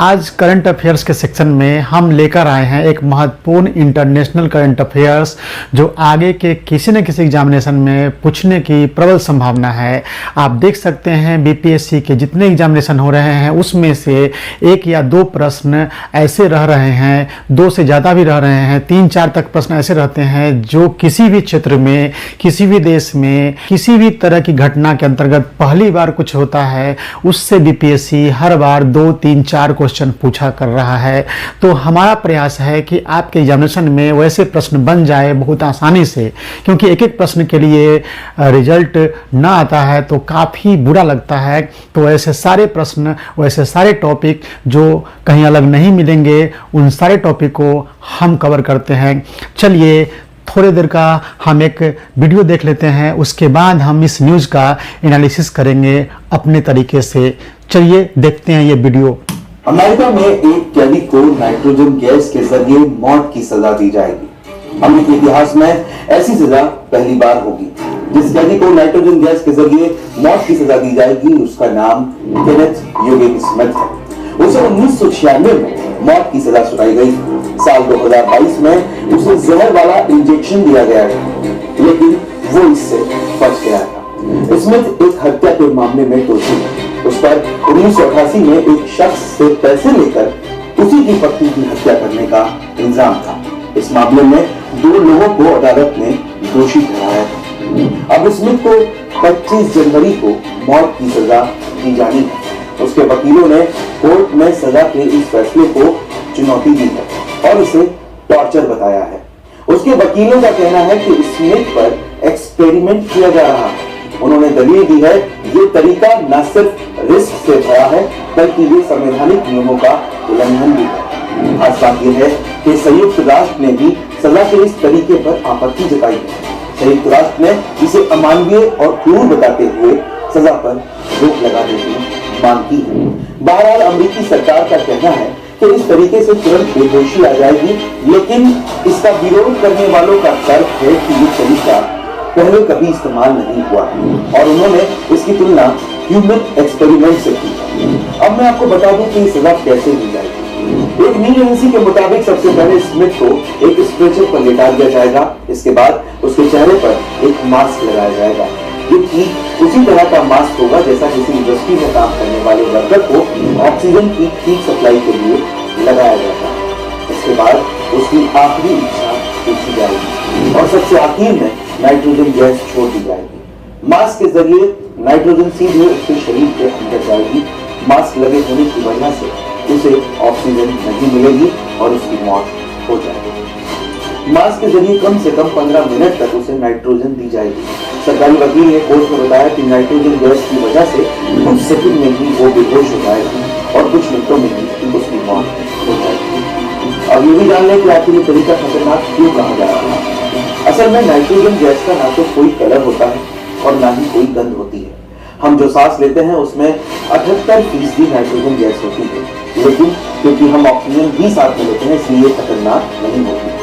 आज current affairs के section में हम लेकर आए हैं एक महत्वपूर्ण इंटरनेशनल करंट अफेयर्स जो आगे के किसी न किसी एग्जामिनेशन में पूछने की प्रबल संभावना है। आप देख सकते हैं बीपीएससी के जितने एग्जामिनेशन हो रहे हैं उसमें से एक या दो प्रश्न ऐसे रह रहे हैं, दो से ज़्यादा भी रह रहे हैं, 3-4 तक प्रश्न ऐसे रहते हैं जो किसी भी क्षेत्र में, किसी भी देश में, किसी भी तरह की घटना के अंतर्गत पहली बार कुछ होता है उससे बीपीएससी हर बार 2-3-4 क्वेश्चन पूछा कर रहा है। तो हमारा प्रयास है कि आपके एग्जामिनेशन में वैसे प्रश्न बन जाए बहुत आसानी से, क्योंकि एक एक प्रश्न के लिए रिजल्ट ना आता है तो काफ़ी बुरा लगता है। तो ऐसे सारे प्रश्न, वैसे सारे टॉपिक जो कहीं अलग नहीं मिलेंगे, उन सारे टॉपिक को हम कवर करते हैं। चलिए थोड़ी देर का हम एक वीडियो देख लेते हैं, उसके बाद हम इस न्यूज़ का एनालिसिस करेंगे अपने तरीके से। चलिए देखते हैं ये वीडियो। अमेरिका में एक कैदी को नाइट्रोजन गैस के जरिए मौत की सजा दी जाएगी। अमेरिकी इतिहास में ऐसी सजा पहली बार होगी। जिस कैदी को नाइट्रोजन गैस के जरिए मौत की सजा दी जाएगी उसका नाम केनेथ यूगेन स्मिथ है। उसे 1996 में मौत की सजा सुनाई गई। साल 2022 में उसे जहर वाला इंजेक्शन दिया गया है, लेकिन वो इससे बच गया था। स्मिथ एक हत्या के मामले में दोषी है। उस पर 1988 में एक शख्स से पैसे लेकर उसी की पत्नी की हत्या करने का इल्जाम था। इस मामले में 2 लोगों को अदालत ने दोषी ठहराया था। अब स्मिथ को 25 जनवरी को मौत की सजा दी जानी है। उसके वकीलों ने कोर्ट में सजा के इस फैसले को चुनौती दी है और इसे टॉर्चर बताया है। उसके वकीलों का कहना है कि स्मिथ पर एक्सपेरिमेंट किया जा रहा है। उन्होंने दलील दी है ये तरीका न सिर्फ रिस्क से भरा है बल्कि ये संवैधानिक नियमों का उल्लंघन भी है। खास बात यह है कि संयुक्त राष्ट्र ने भी सजा के इस तरीके पर आपत्ति जताई है। संयुक्त राष्ट्र ने इसे अमानवीय और क्रूर बताते हुए सजा पर रोक लगाने की मांग की है। बहरहाल अमेरिकी सरकार का कहना है कि इस तरीके से तुरंत बेहोशी आ जाएगी, लेकिन इसका विरोध करने वालों का तर्क है कि ये तरीका पहले कभी इस्तेमाल नहीं हुआ और उन्होंने इसकी तुलना ह्यूमन एक्सपेरिमेंट से की। अब मैं आपको बता दूं कि सजा कैसे दी जाएगी। एक न्यूज़ एजेंसी के मुताबिक सबसे पहले स्मिथ को एक स्ट्रेचर पर लेटा दिया जाएगा। इसके बाद उसके चेहरे पर एक मास्क लगाया जाएगा। ये ठीक उसी तरह का मास्क होगा जैसा किसी इंडस्ट्री में काम करने वाले वर्कर को ऑक्सीजन की ठीक सप्लाई के लिए लगाया जाता है। इसके बाद उसकी आखिरी इच्छा पूछी जाएगी और सबसे आखिर में नाइट्रोजन गैस छोड़ दी जाएगी। मास्क के जरिए नाइट्रोजन सीधे उसके शरीर के अंदर जाएगी। मास्क लगे होने की वजह से उसे ऑक्सीजन नहीं मिलेगी और उसकी मौत हो जाएगी। मास्क के जरिए कम से कम 15 मिनट तक उसे नाइट्रोजन दी जाएगी। सरकारी वकील ने कोर्ट में बताया कि नाइट्रोजन गैस की वजह से कुछ सेकंड में ही वो बेहोश हो जाएगी और कुछ मिनटों में ही उसकी मौत हो जाएगी। अब ये भी जान लें कि आखिर ये तरीका खतरनाक क्यों कहा जा रहा है। असल में नाइट्रोजन गैस का ना तो कोई कलर होता है और ना ही कोई गंध होती है। हम जो सांस लेते हैं उसमें 78% नाइट्रोजन गैस होती है, लेकिन क्योंकि हम ऑक्सीजन भी साथ में लेते हैं इसलिए खतरनाक नहीं होती।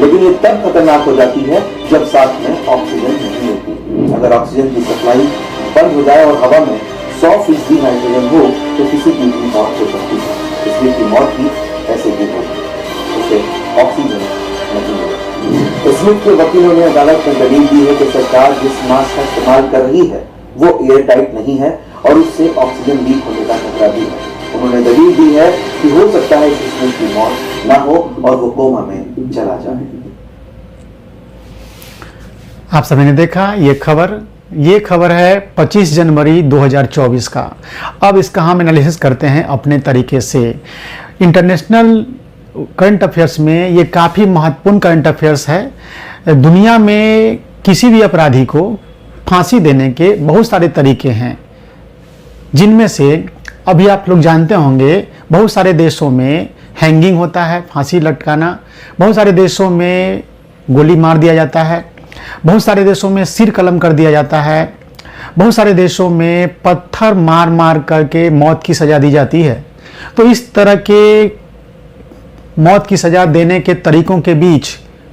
लेकिन ये तब खतरनाक हो जाती है जब साथ में ऑक्सीजन नहीं होती। अगर ऑक्सीजन की सप्लाई बंद हो जाए और हवा में 100% नाइट्रोजन हो तो किसी की भी मौत हो सकती है। इसलिए की मौत भी ऐसे ही होगी, उसे ऑक्सीजन नहीं मिलेगी। स्मिथ के वकीलों ने अदालत में दलील दी है कि सरकार जिस मास्क का इस्तेमाल कर रही है वो एयर टाइट नहीं है और उससे ऑक्सीजन लीक होने का खतरा भी है। उन्होंने दलील दी है कि हो सकता है कि स्मिथ की मौत ना हो और वो कोमा में चला जाए। आप सभी ने देखा ये खबर है 25 जनवरी 2024 का। अब इसका हम एनालिसिस करते हैं अपने तरीके से। इंटरनेशनल करंट अफेयर्स में ये काफ़ी महत्वपूर्ण करंट अफेयर्स है। दुनिया में किसी भी अपराधी को फांसी देने के बहुत सारे तरीके हैं, जिनमें से अभी आप लोग जानते होंगे बहुत सारे देशों में हैंगिंग होता है, फांसी लटकाना। बहुत सारे देशों में गोली मार दिया जाता है। बहुत सारे देशों में सिर कलम कर दिया जाता है। बहुत सारे देशों में पत्थर मार मार करके मौत की सज़ा दी जाती है। तो इस तरह के मौत की सज़ा देने के तरीकों के बीच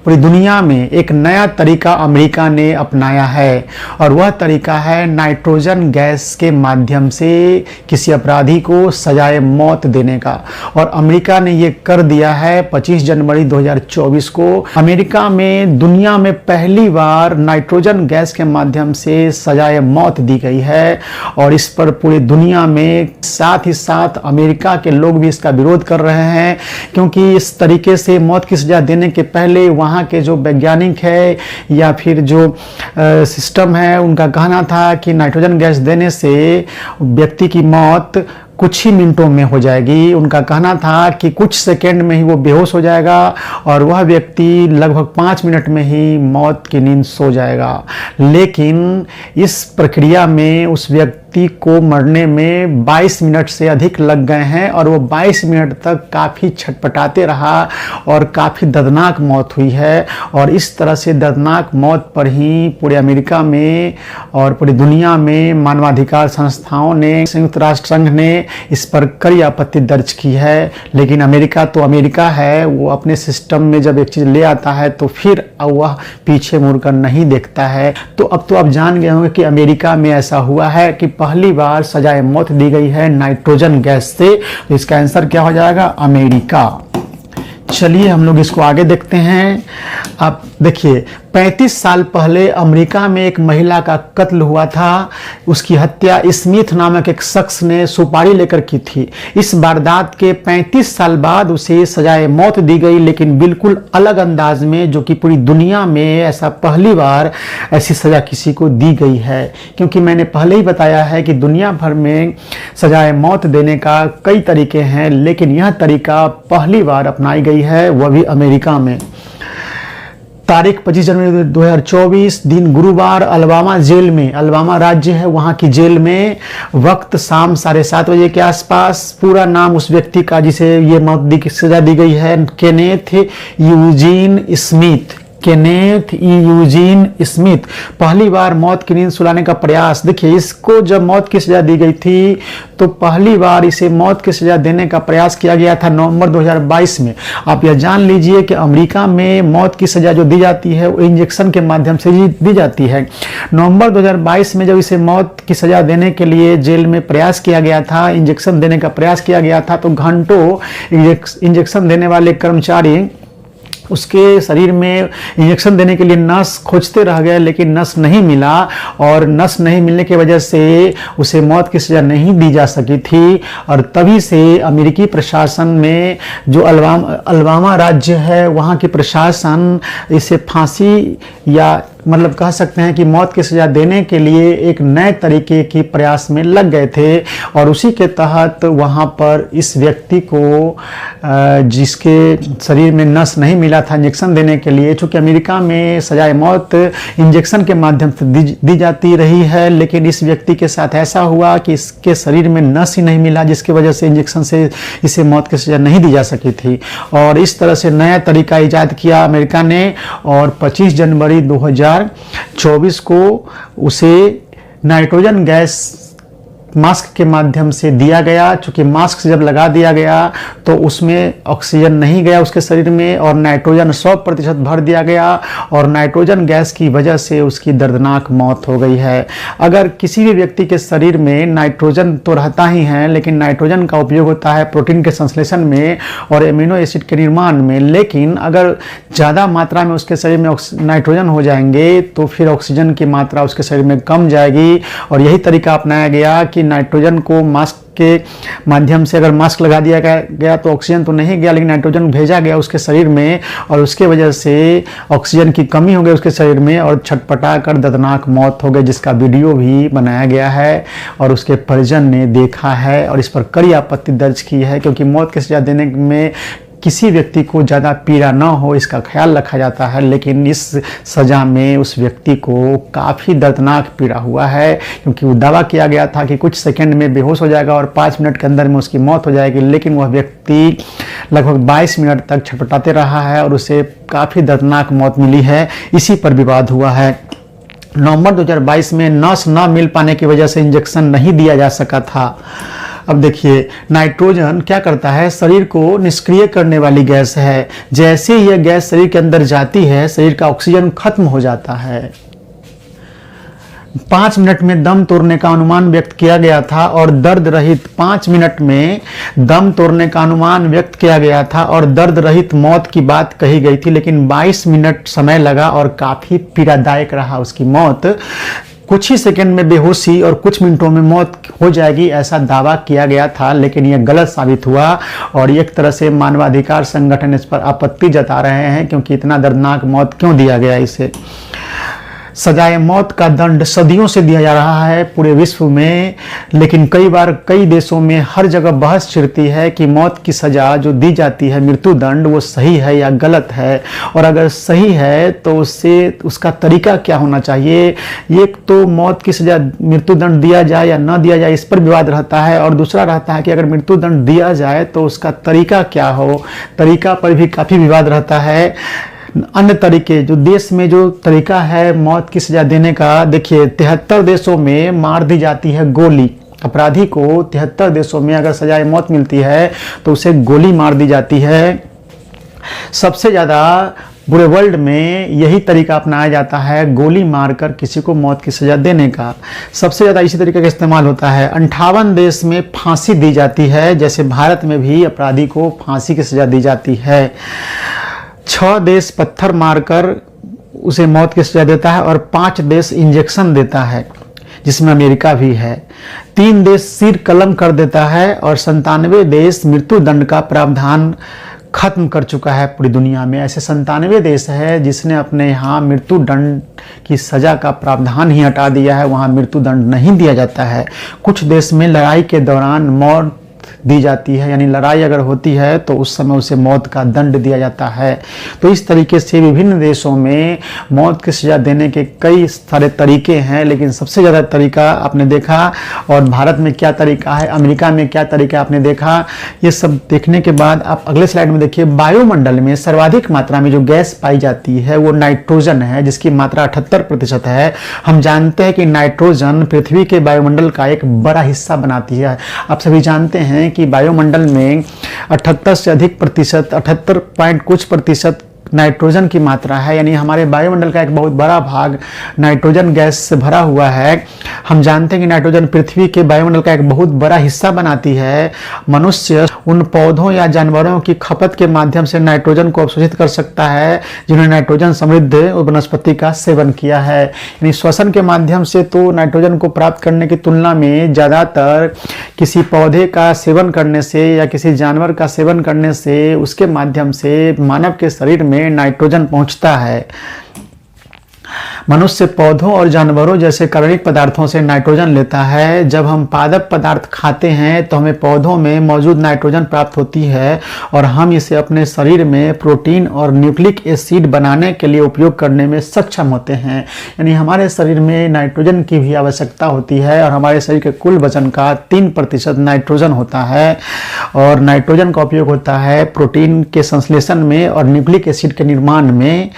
पूरी दुनिया में एक नया तरीका अमेरिका ने अपनाया है और वह तरीका है नाइट्रोजन गैस के माध्यम से किसी अपराधी को सजाए मौत देने का। और अमेरिका ने ये कर दिया है 25 जनवरी 2024 को। अमेरिका में दुनिया में पहली बार नाइट्रोजन गैस के माध्यम से सजाए मौत दी गई है और इस पर पूरी दुनिया में साथ ही साथ अमेरिका के लोग भी इसका विरोध कर रहे हैं, क्योंकि इस तरीके से मौत की सजा देने के पहले वहाँ के जो वैज्ञानिक है या फिर जो सिस्टम है उनका कहना था कि नाइट्रोजन गैस देने से व्यक्ति की मौत कुछ ही मिनटों में हो जाएगी। उनका कहना था कि कुछ सेकंड में ही वो बेहोश हो जाएगा और वह व्यक्ति लगभग 5 मिनट में ही मौत की नींद सो जाएगा। लेकिन इस प्रक्रिया में उस व्यक्ति को मरने में 22 मिनट से अधिक लग गए हैं और वो 22 मिनट तक काफ़ी छटपटाते रहा और काफ़ी दर्दनाक मौत हुई है। और इस तरह से दर्दनाक मौत पर ही पूरे अमेरिका में और पूरी दुनिया में मानवाधिकार संस्थाओं ने, संयुक्त राष्ट्र संघ ने इस पर कड़ी आपत्ति दर्ज की है। लेकिन अमेरिका तो अमेरिका है, वो अपने सिस्टम में जब एक चीज़ ले आता है तो फिर वह पीछे मुड़कर नहीं देखता है। तो अब तो आप जान गए होंगे कि अमेरिका में ऐसा हुआ है कि पहली बार सजाए मौत दी गई है नाइट्रोजन गैस से। तो इसका आंसर क्या हो जाएगा? अमेरिका। चलिए हम लोग इसको आगे देखते हैं। आप देखिए 35 साल पहले अमेरिका में एक महिला का कत्ल हुआ था। उसकी हत्या स्मिथ नामक एक शख्स ने सुपारी लेकर की थी। इस वारदात के 35 साल बाद उसे सजाए मौत दी गई, लेकिन बिल्कुल अलग अंदाज में, जो कि पूरी दुनिया में ऐसा पहली बार ऐसी सजा किसी को दी गई है। क्योंकि मैंने पहले ही बताया है कि दुनिया भर में सजाए मौत देने का कई तरीके हैं, लेकिन यह तरीका पहली बार अपनाई गई है, वह भी अमेरिका में। तारीख 25 जनवरी 2024 दिन गुरुवार अलबामा जेल में, अलबामा राज्य है वहाँ की जेल में, वक्त शाम 7:30 बजे के आसपास। पूरा नाम उस व्यक्ति का जिसे ये मौत की सजा दी गई है, Kenneth Eugene Smith. Kenneth Eugene Smith पहली बार मौत की नींद सुलाने का प्रयास। देखिए इसको जब मौत की सजा दी गई थी तो पहली बार इसे मौत की सजा देने का प्रयास किया गया था नवंबर 2022 में। आप यह जान लीजिए कि अमेरिका में मौत की सजा जो दी जाती है वो इंजेक्शन के माध्यम से दी जाती है। नवंबर 2022 में जब इसे मौत की सजा देने के लिए जेल में प्रयास किया गया था, इंजेक्शन देने का प्रयास किया गया था, तो घंटों इंजेक्शन देने वाले कर्मचारी उसके शरीर में इंजेक्शन देने के लिए नस खोजते रह गए, लेकिन नस नहीं मिला और नस नहीं मिलने की वजह से उसे मौत की सज़ा नहीं दी जा सकी थी। और तभी से अमेरिकी प्रशासन में जो अलबामा राज्य है वहाँ की प्रशासन इसे फांसी या मतलब कह सकते हैं कि मौत की सज़ा देने के लिए एक नए तरीके की प्रयास में लग गए थे। और उसी के तहत वहाँ पर इस व्यक्ति को जिसके शरीर में नस नहीं मिला था इंजेक्शन देने के लिए, चूँकि अमेरिका में सजाए मौत इंजेक्शन के माध्यम से दी जाती रही है, लेकिन इस व्यक्ति के साथ ऐसा हुआ कि इसके शरीर में नस ही नहीं मिला, जिसकी वजह से इंजेक्शन से इसे मौत की सज़ा नहीं दी जा सकी थी। और इस तरह से नया तरीका ईजाद किया अमेरिका ने और 25 जनवरी 2024 को उसे नाइट्रोजन गैस मास्क के माध्यम से दिया गया। चूँकि मास्क से जब लगा दिया गया तो उसमें ऑक्सीजन नहीं गया उसके शरीर में और नाइट्रोजन 100% भर दिया गया और नाइट्रोजन गैस की वजह से उसकी दर्दनाक मौत हो गई है। अगर किसी भी व्यक्ति के शरीर में नाइट्रोजन तो रहता ही है, लेकिन नाइट्रोजन का उपयोग होता है प्रोटीन के संश्लेषण में और एमिनो एसिड के निर्माण में, लेकिन अगर ज़्यादा मात्रा में उसके शरीर में नाइट्रोजन हो जाएंगे तो फिर ऑक्सीजन की मात्रा उसके शरीर में कम जाएगी। और यही तरीका अपनाया गया कि नाइट्रोजन को मास्क के माध्यम से अगर मास्क लगा दिया गया तो ऑक्सीजन तो नहीं गया, लेकिन नाइट्रोजन भेजा गया उसके शरीर में और उसके वजह से ऑक्सीजन की कमी हो गई उसके शरीर में और छटपटा कर दर्दनाक मौत हो गई, जिसका वीडियो भी बनाया गया है और उसके परिजन ने देखा है और इस पर कड़ी आपत्ति दर्ज की है। क्योंकि मौत की सजा देने में किसी व्यक्ति को ज़्यादा पीड़ा न हो इसका ख्याल रखा जाता है, लेकिन इस सज़ा में उस व्यक्ति को काफ़ी दर्दनाक पीड़ा हुआ है। क्योंकि वो दावा किया गया था कि कुछ सेकंड में बेहोश हो जाएगा और 5 मिनट के अंदर में उसकी मौत हो जाएगी, लेकिन वह व्यक्ति लगभग 22 मिनट तक छटपटाते रहा है और उसे काफ़ी दर्दनाक मौत मिली है। इसी पर विवाद हुआ है। नवंबर 2022 में नस न मिल पाने की वजह से इंजेक्शन नहीं दिया जा सका था। अब देखिए, नाइट्रोजन क्या करता है, शरीर को निष्क्रिय करने वाली गैस है। जैसे ही यह गैस शरीर के अंदर जाती है, शरीर का ऑक्सीजन खत्म हो जाता है। 5 मिनट में दम तोड़ने का अनुमान व्यक्त किया गया था और दर्द रहित 5 मिनट में दम तोड़ने का अनुमान व्यक्त किया गया था और दर्द रहित मौत की बात कही गई थी, लेकिन 22 मिनट समय लगा और काफी पीड़ादायक रहा उसकी मौत। कुछ ही सेकंड में बेहोशी और कुछ मिनटों में मौत हो जाएगी, ऐसा दावा किया गया था, लेकिन यह गलत साबित हुआ और एक तरह से मानवाधिकार संगठन इस पर आपत्ति जता रहे हैं, क्योंकि इतना दर्दनाक मौत क्यों दिया गया इसे। सजाए मौत का दंड सदियों से दिया जा रहा है पूरे विश्व में, लेकिन कई बार कई देशों में हर जगह बहस छिड़ती है कि मौत की सजा जो दी जाती है, मृत्यु दंड, वो सही है या गलत है, और अगर सही है तो उससे उसका तरीका क्या होना चाहिए। एक तो मौत की सजा, मृत्यु दंड दिया जाए या न दिया जाए, इस पर विवाद रहता है, और दूसरा रहता है कि अगर मृत्यु दंड दिया जाए तो उसका तरीका क्या हो, तरीका पर भी काफ़ी विवाद रहता है। अन्य तरीके जो देश में जो तरीका है मौत की सजा देने का, देखिए 73 देशों में मार दी जाती है गोली। अपराधी को 73 देशों में अगर सजाए मौत मिलती है तो उसे गोली मार दी जाती है। सबसे ज़्यादा पूरे वर्ल्ड में यही तरीका अपनाया जाता है, गोली मारकर किसी को मौत की सजा देने का। सबसे ज़्यादा इसी तरीके का इस्तेमाल होता है। 58 देश में फांसी दी जाती है, जैसे भारत में भी अपराधी को फांसी की सजा दी जाती है। 6 देश पत्थर मारकर उसे मौत की सजा देता है और 5 देश इंजेक्शन देता है, जिसमें अमेरिका भी है। 3 देश सिर कलम कर देता है और 97 देश मृत्यु दंड का प्रावधान खत्म कर चुका है पूरी दुनिया में। ऐसे 97 देश है जिसने अपने यहाँ मृत्यु दंड की सजा का प्रावधान ही हटा दिया है, वहाँ मृत्यु दंड नहीं दिया जाता है। कुछ देश में लड़ाई के दौरान मौत दी जाती है, यानी लड़ाई अगर होती है तो उस समय उसे मौत का दंड दिया जाता है। तो इस तरीके से विभिन्न देशों में मौत की सजा देने के कई सारे तरीके हैं, लेकिन सबसे ज़्यादा तरीका आपने देखा, और भारत में क्या तरीका है, अमेरिका में क्या तरीका आपने देखा। ये सब देखने के बाद आप अगले स्लाइड में देखिए, वायुमंडल में सर्वाधिक मात्रा में जो गैस पाई जाती है वो नाइट्रोजन है, जिसकी मात्रा 78% है। हम जानते हैं कि नाइट्रोजन पृथ्वी के वायुमंडल का एक बड़ा हिस्सा बनाती है। आप सभी जानते हैं कि वायुमंडल में 78 से अधिक प्रतिशत, 78 पॉइंट कुछ प्रतिशत नाइट्रोजन की मात्रा है, यानी हमारे वायुमंडल का एक बहुत बड़ा भाग नाइट्रोजन गैस से भरा हुआ है। हम जानते हैं कि नाइट्रोजन पृथ्वी के वायुमंडल का एक बहुत बड़ा हिस्सा बनाती है। मनुष्य उन पौधों या जानवरों की खपत के माध्यम से नाइट्रोजन को अवशोषित कर सकता है जिन्होंने नाइट्रोजन समृद्ध वनस्पति का सेवन किया है। यानी श्वसन के माध्यम से तो नाइट्रोजन को प्राप्त करने की तुलना में ज़्यादातर किसी पौधे का सेवन करने से या किसी जानवर का सेवन करने से, उसके माध्यम से मानव के शरीर में नाइट्रोजन पहुंचता है। मनुष्य पौधों और जानवरों जैसे कार्बनिक पदार्थों से नाइट्रोजन लेता है। जब हम पादप पदार्थ खाते हैं तो हमें पौधों में मौजूद नाइट्रोजन प्राप्त होती है और हम इसे अपने शरीर में प्रोटीन और न्यूक्लिक एसिड बनाने के लिए उपयोग करने में सक्षम होते हैं। यानी हमारे शरीर में नाइट्रोजन की भी आवश्यकता होती है और हमारे शरीर के कुल वजन का 3% नाइट्रोजन होता है, और नाइट्रोजन का उपयोग होता है प्रोटीन के संश्लेषण में और न्यूक्लिक एसिड के निर्माण में।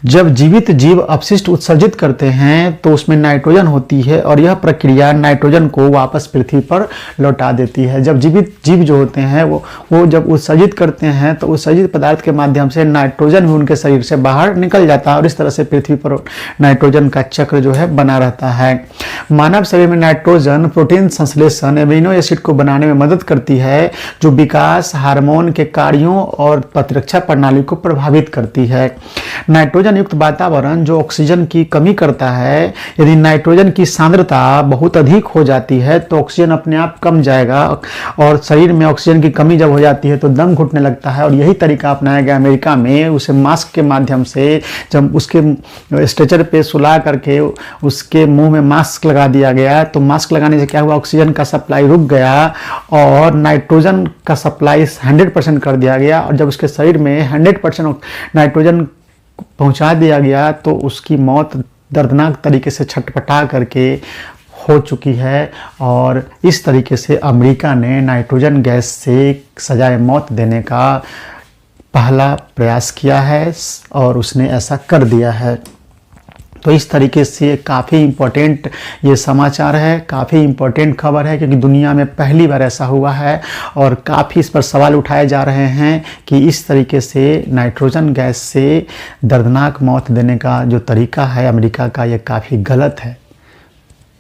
जब जीवित जीव अपशिष्ट उत्सर्जित करते हैं तो उसमें नाइट्रोजन होती है और यह प्रक्रिया नाइट्रोजन को वापस पृथ्वी पर लौटा देती है। जब जीवित जीव जो होते हैं वो जब उत्सर्जित करते हैं तो उत्सर्जित पदार्थ के माध्यम से नाइट्रोजन भी उनके शरीर से बाहर निकल जाता है और इस तरह से पृथ्वी पर नाइट्रोजन का चक्र जो है बना रहता है। मानव शरीर में नाइट्रोजन प्रोटीन संश्लेषण, एमिनो एसिड को बनाने में मदद करती है, जो विकास, हार्मोन के कार्यों और प्रतिरक्षा प्रणाली को प्रभावित करती है। नाइट्रोजन युक्त वातावरण जो ऑक्सीजन की कमी करता है, यदि नाइट्रोजन की सांद्रता बहुत अधिक हो जाती है तो ऑक्सीजन अपने आप कम जाएगा और शरीर में ऑक्सीजन की कमी जब हो जाती है तो दम घुटने लगता है। और यही तरीका अपनाया गया अमेरिका में। उसे मास्क के माध्यम से जब उसके स्ट्रेचर पे सुला करके उसके मुंह में मास्क लगा दिया गया तो मास्क लगाने से क्या हुआ, ऑक्सीजन का सप्लाई रुक गया और नाइट्रोजन का सप्लाई 100% कर दिया गया। और जब उसके शरीर में 100% नाइट्रोजन पहुंचा दिया गया तो उसकी मौत दर्दनाक तरीके से छटपटा करके हो चुकी है। और इस तरीके से अमेरिका ने नाइट्रोजन गैस से सजाए मौत देने का पहला प्रयास किया है और उसने ऐसा कर दिया है। तो इस तरीके से काफ़ी इम्पोर्टेंट ये समाचार है, काफ़ी इम्पोर्टेंट खबर है, क्योंकि दुनिया में पहली बार ऐसा हुआ है और काफ़ी इस पर सवाल उठाए जा रहे हैं कि इस तरीके से नाइट्रोजन गैस से दर्दनाक मौत देने का जो तरीका है अमेरिका का, ये काफ़ी गलत है।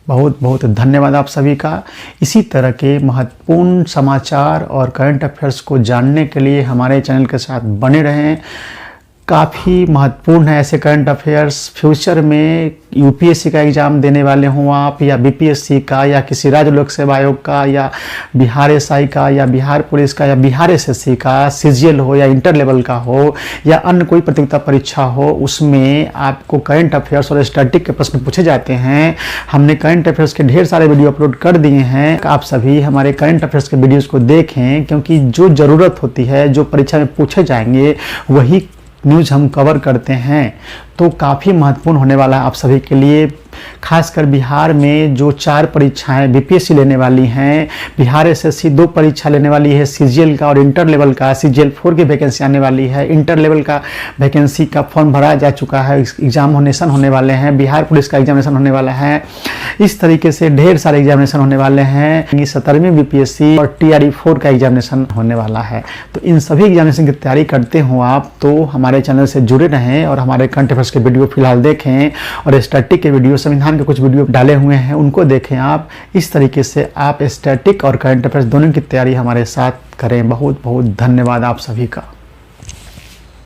बहुत बहुत धन्यवाद आप सभी का। इसी तरह के महत्वपूर्ण समाचार और करंट अफेयर्स को जानने के लिए हमारे चैनल के साथ बने रहें। काफ़ी महत्वपूर्ण है ऐसे करंट अफेयर्स। फ्यूचर में यूपीएससी का एग्ज़ाम देने वाले हों आप, या बीपीएससी का, या किसी राज्य लोक सेवा आयोग का, या बिहार एसआई का, या बिहार पुलिस का, या बिहार एसएससी का, सीजीएल हो या इंटर लेवल का हो, या अन्य कोई प्रतियोगिता परीक्षा हो, उसमें आपको करंट अफेयर्स और स्टैटिक के प्रश्न पूछे जाते हैं। हमने करंट अफेयर्स के ढेर सारे वीडियो अपलोड कर दिए हैं। आप सभी हमारे करंट अफेयर्स के वीडियोज़ को देखें, क्योंकि जो ज़रूरत होती है, जो परीक्षा में पूछे जाएंगे, वही न्यूज़ हम कवर करते हैं। तो काफ़ी महत्वपूर्ण होने वाला है आप सभी के लिए। खासकर बिहार में जो 4 परीक्षाएं बीपीएससी लेने वाली हैं, बिहार एसएससी 2 परीक्षा लेने वाली है, सीजीएल का और इंटर लेवल का, सीजीएल 4 की वैकेंसी आने वाली है, इंटर लेवल का वैकेंसी का फॉर्म भरा जा चुका है, एग्जामिनेशन होने वाले हैं, बिहार पुलिस का एग्जामिनेशन होने वाला है। इस तरीके से ढेर सारे एग्जामिनेशन होने वाले हैं। 17वीं बीपीएससी और टीआरई 4 का एग्जामिनेशन होने वाला है। तो इन सभी एग्जामिनेशन की तैयारी करते हो आप, तो हमारे चैनल से जुड़े रहें और हमारे करंट अफेयर्स के वीडियो फिलहाल देखें, और स्टैटिक के वीडियो, संविधान के कुछ वीडियो डाले हुए हैं, उनको देखें आप। इस तरीके से आप स्टैटिक और करंट अफेयर्स दोनों की तैयारी हमारे साथ करें। बहुत बहुत धन्यवाद आप सभी का।